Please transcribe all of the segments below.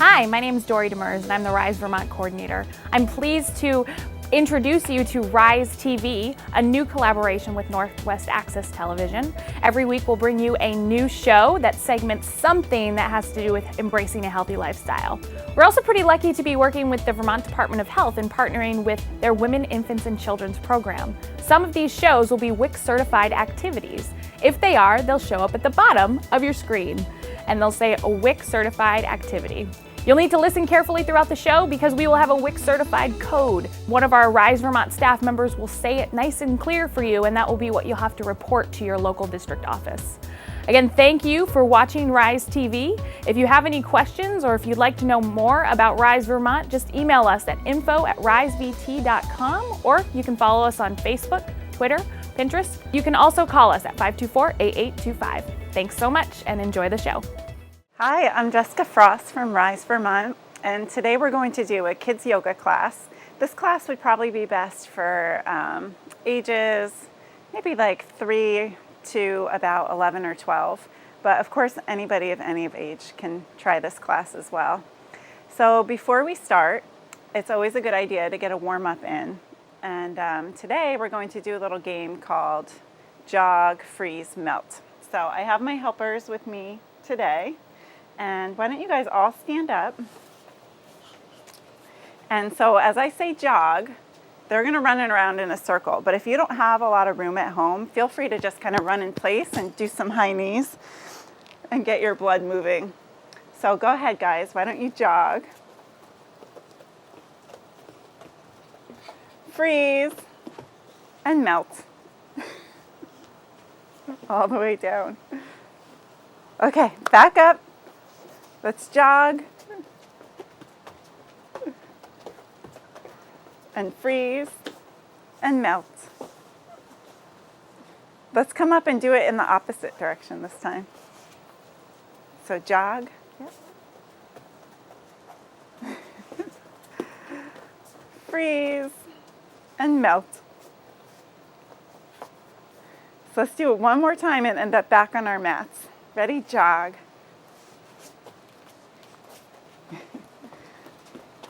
Hi, my name is Dory Demers and I'm the Rise Vermont coordinator. I'm pleased to introduce you to RiseTV, a new collaboration with Northwest Access Television. Every week we'll bring you a new show that segments something that has to do with embracing a healthy lifestyle. We're also pretty lucky to be working with the Vermont Department of Health and partnering with their Women, Infants, and Children's program. Some of these shows will be WIC certified activities. If they are, they'll show up at the bottom of your screen and they'll say a WIC certified activity. You'll need to listen carefully throughout the show because we will have a WIC certified code. One of our Rise Vermont staff members will say it nice and clear for you, and that will be what you'll have to report to your local district office. Again, thank you for watching RiseTV. If you have any questions or if you'd like to know more about Rise Vermont, just email us at info@risevt.com, or you can follow us on Facebook, Twitter, Pinterest. You can also call us at 524-8825. Thanks so much and enjoy the show. Hi, I'm Jessica Frost from Rise Vermont, and today we're going to do a kids yoga class. This class would probably be best for ages maybe like 3 to about 11 or 12, but of course anybody of any of age can try this class as well. So before we start, it's always a good idea to get a warm-up in, and today we're going to do a little game called Jog, Freeze, Melt. So I have my helpers with me today. And why don't you guys all stand up? And so as I say jog, they're going to run around in a circle. But if you don't have a lot of room at home, feel free to just kind of run in place and do some high knees and get your blood moving. So go ahead, guys. Why don't you jog? Freeze and melt. All the way down. Okay, back up. Let's jog and freeze and melt. Let's come up and do it in the opposite direction this time. So jog. Yep. Freeze and melt. So let's do it one more time and end up back on our mats. Ready? Jog.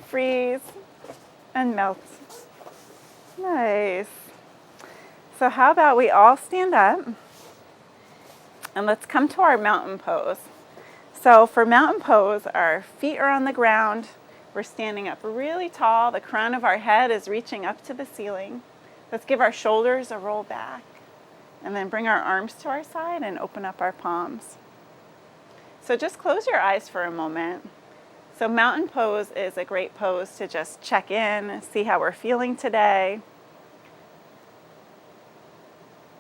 Freeze and melt. Nice. So how about we all stand up and let's come to our mountain pose. So for mountain pose, our feet are on the ground. We're standing up really tall. The crown of our head is reaching up to the ceiling. Let's give our shoulders a roll back and then bring our arms to our side and open up our palms. So just close your eyes for a moment. So mountain pose is a great pose to just check in, see how we're feeling today.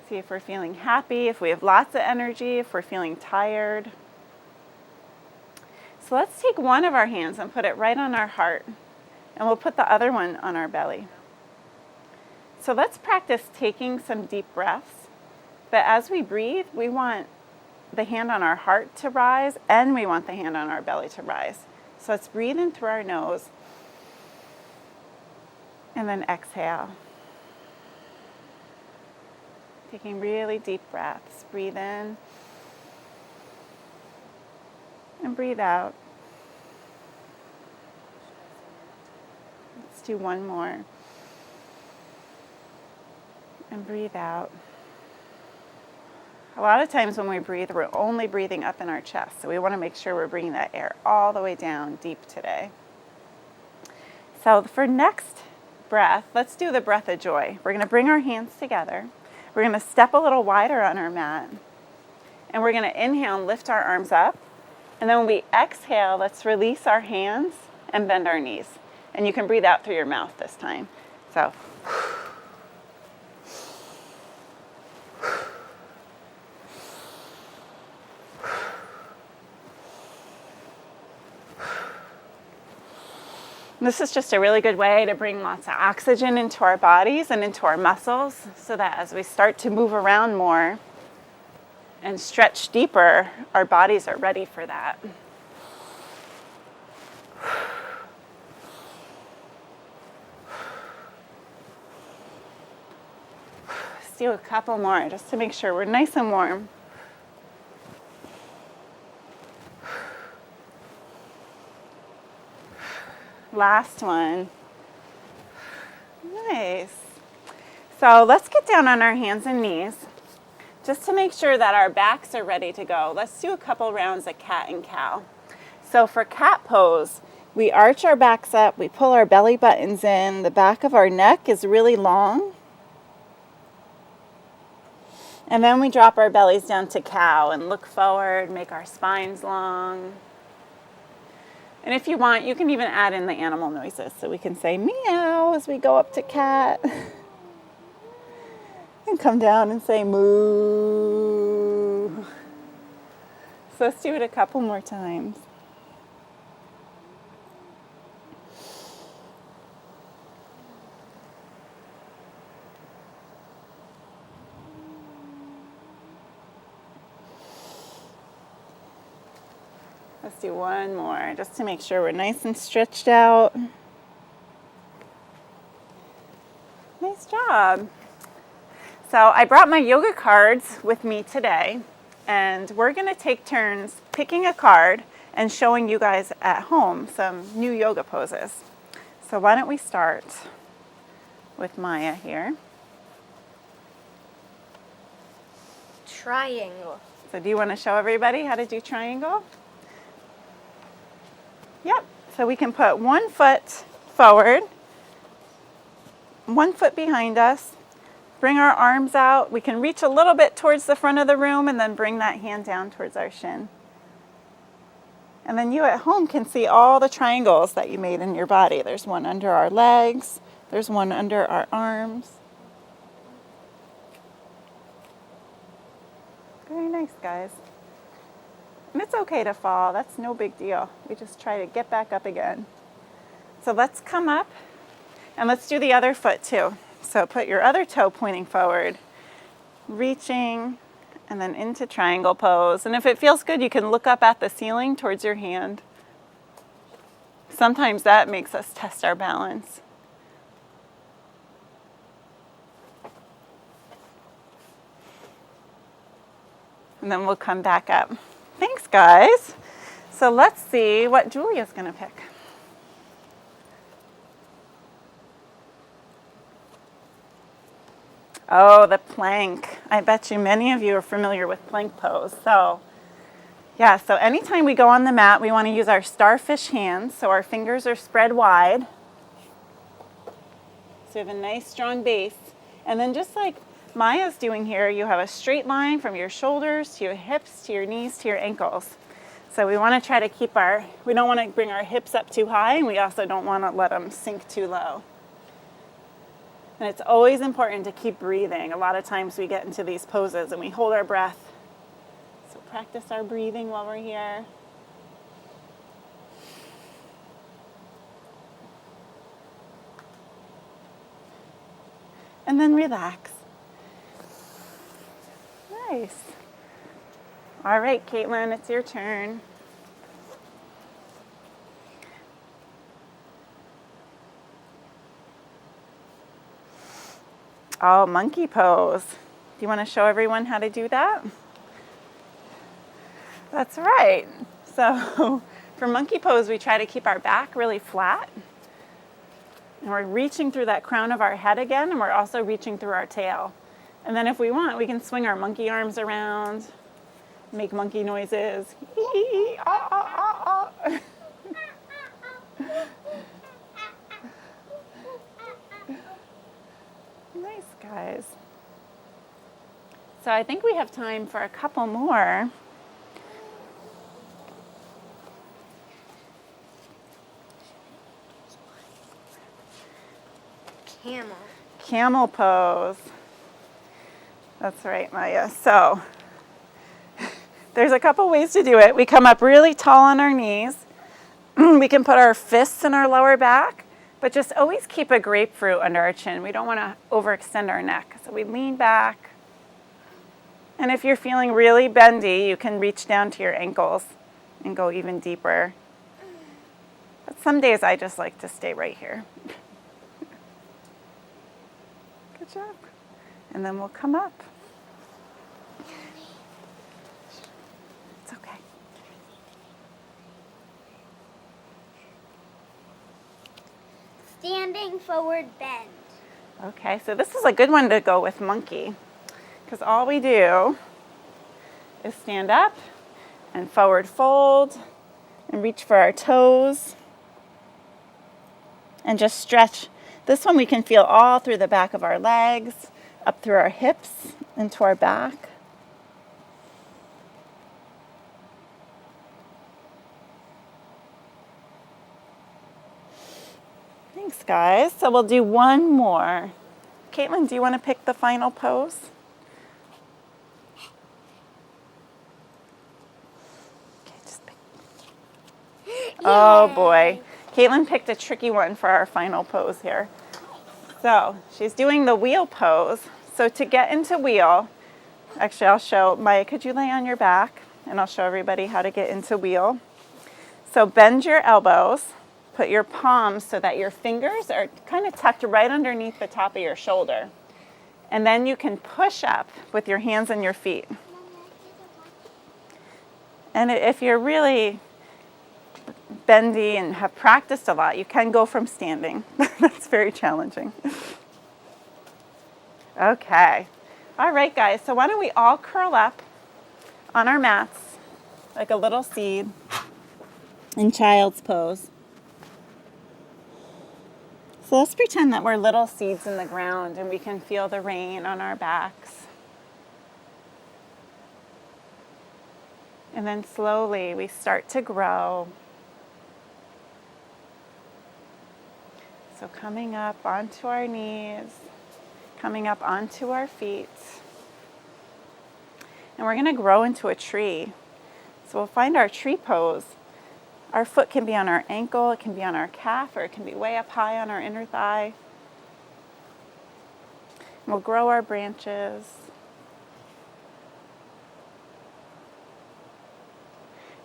See if we're feeling happy, if we have lots of energy, if we're feeling tired. So let's take one of our hands and put it right on our heart, and we'll put the other one on our belly. So let's practice taking some deep breaths, but as we breathe, we want the hand on our heart to rise, and we want the hand on our belly to rise. So let's breathe in through our nose and then exhale. Taking really deep breaths. Breathe in and breathe out. Let's do one more. And breathe out. A lot of times when we breathe, we're only breathing up in our chest. So we want to make sure we're bringing that air all the way down deep today. So for next breath, let's do the breath of joy. We're going to bring our hands together. We're going to step a little wider on our mat. And we're going to inhale and lift our arms up. And then when we exhale, let's release our hands and bend our knees. And you can breathe out through your mouth this time. So this is just a really good way to bring lots of oxygen into our bodies and into our muscles so that as we start to move around more and stretch deeper, our bodies are ready for that. Let's do a couple more just to make sure we're nice and warm. Last one. Nice. So let's get down on our hands and knees just to make sure that our backs are ready to go. Let's do a couple rounds of cat and cow. So for cat pose, we arch our backs up, we pull our belly buttons in, the back of our neck is really long. And then we drop our bellies down to cow and look forward, make our spines long. And if you want, you can even add in the animal noises. So we can say meow as we go up to cat. And come down and say moo. So let's do it a couple more times. Let's do one more just to make sure we're nice and stretched out. Nice job. So I brought my yoga cards with me today, and we're going to take turns picking a card and showing you guys at home some new yoga poses. So why don't we start with Maya here. Triangle. So do you want to show everybody how to do triangle? Yep. So we can put 1 foot forward, 1 foot behind us, bring our arms out. We can reach a little bit towards the front of the room and then bring that hand down towards our shin. And then you at home can see all the triangles that you made in your body. There's one under our legs. There's one under our arms. Very nice, guys. And it's okay to fall. That's no big deal. We just try to get back up again. So let's come up and let's do the other foot too. So put your other toe pointing forward, reaching, and then into triangle pose. And if it feels good, you can look up at the ceiling towards your hand. Sometimes that makes us test our balance. And then we'll come back up. Thanks, guys. So let's see what Julia's going to pick. Oh, the plank. I bet you many of you are familiar with plank pose. So anytime we go on the mat, we want to use our starfish hands. So our fingers are spread wide. So we have a nice strong base. And then just like Maya's doing here, you have a straight line from your shoulders to your hips, to your knees, to your ankles. So we want to try to keep we don't want to bring our hips up too high, and we also don't want to let them sink too low. And it's always important to keep breathing. A lot of times we get into these poses and we hold our breath. So practice our breathing while we're here. And then relax. Nice. All right, Caitlin, it's your turn. Oh, monkey pose. Do you want to show everyone how to do that? That's right. So for monkey pose, we try to keep our back really flat. And we're reaching through that crown of our head again, and we're also reaching through our tail. And then if we want, we can swing our monkey arms around, make monkey noises. Nice, guys. So I think we have time for a couple more. Camel pose. That's right, Maya. So there's a couple ways to do it. We come up really tall on our knees. We can put our fists in our lower back, but just always keep a grapefruit under our chin. We don't want to overextend our neck. So we lean back. And if you're feeling really bendy, you can reach down to your ankles and go even deeper. But some days I just like to stay right here. Good job. And then we'll come up. It's okay. standing forward bend. Okay, so this is a good one to go with monkey, because all we do is stand up and forward fold and reach for our toes and just stretch. This one we can feel all through the back of our legs, up through our hips, into our back. Thanks, guys. So we'll do one more. Caitlin, do you want to pick the final pose? Okay, just pick. Oh boy. Caitlin picked a tricky one for our final pose here. So she's doing the wheel pose. So to get into wheel, actually I'll show, Maya, could you lay on your back? And I'll show everybody how to get into wheel. So bend your elbows. Put your palms so that your fingers are kind of tucked right underneath the top of your shoulder. And then you can push up with your hands and your feet. And if you're really bendy and have practiced a lot, you can go from standing. That's very challenging. Okay. All right, guys. So why don't we all curl up on our mats like a little seed in child's pose. So let's pretend that we're little seeds in the ground and we can feel the rain on our backs. And then slowly we start to grow. So coming up onto our knees, coming up onto our feet. And we're going to grow into a tree. So we'll find our tree pose. Our foot can be on our ankle, it can be on our calf, or it can be way up high on our inner thigh. And we'll grow our branches.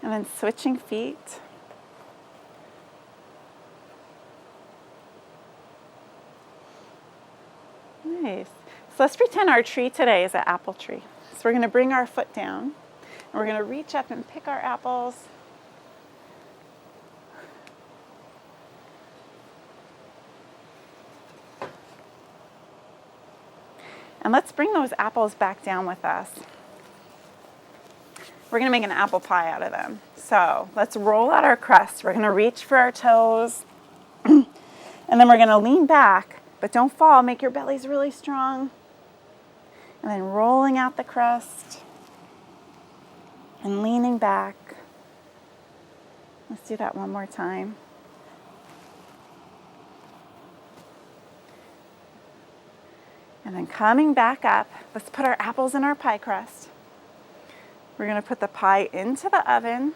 And then switching feet. Nice. So let's pretend our tree today is an apple tree. So we're going to bring our foot down, and we're going to reach up and pick our apples. And let's bring those apples back down with us. We're going to make an apple pie out of them. So let's roll out our crust. We're going to reach for our toes. And then we're going to lean back, but don't fall. Make your bellies really strong. And then rolling out the crust and leaning back. Let's do that one more time. And then coming back up, let's put our apples in our pie crust. We're going to put the pie into the oven.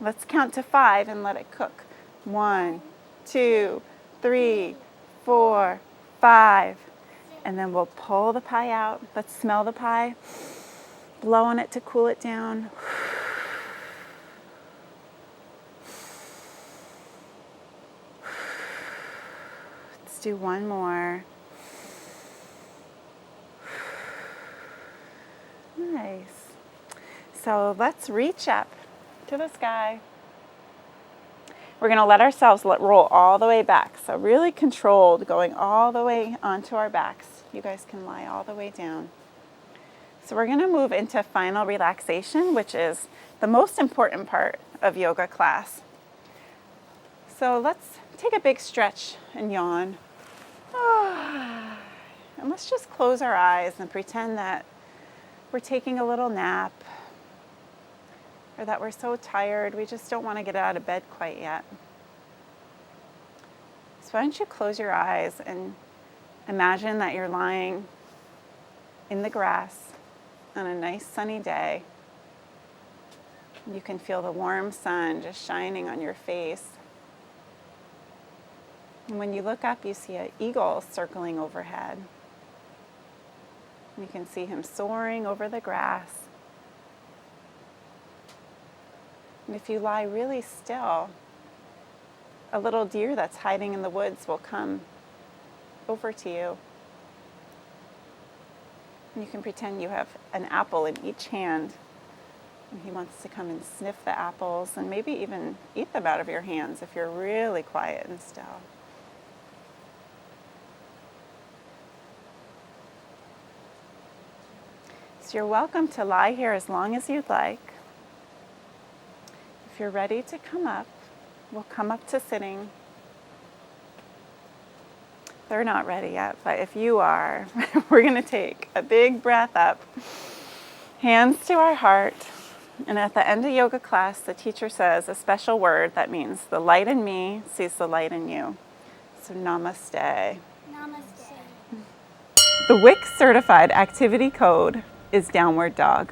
Let's count to 5 and let it cook. 1, 2, 3, 4, 5. And then we'll pull the pie out. Let's smell the pie. Blow on it to cool it down. Let's do one more. Nice. So let's reach up to the sky. We're going to let ourselves roll all the way back. So really controlled, going all the way onto our backs. You guys can lie all the way down. So we're going to move into final relaxation, which is the most important part of yoga class. So let's take a big stretch and yawn. And let's just close our eyes and pretend that we're taking a little nap, or that we're so tired we just don't want to get out of bed quite yet. So why don't you close your eyes and imagine that you're lying in the grass on a nice sunny day. You can feel the warm sun just shining on your face. And when you look up, you see an eagle circling overhead. You can see him soaring over the grass. And if you lie really still, a little deer that's hiding in the woods will come over to you. And you can pretend you have an apple in each hand. And he wants to come and sniff the apples and maybe even eat them out of your hands if you're really quiet and still. So you're welcome to lie here as long as you'd like. If you're ready to come up, we'll come up to sitting. They're not ready yet, but if you are, we're going to take a big breath up, hands to our heart, and at the end of yoga class, the teacher says a special word that means the light in me sees the light in you. So namaste. Namaste. The WIC certified activity code is downward dog.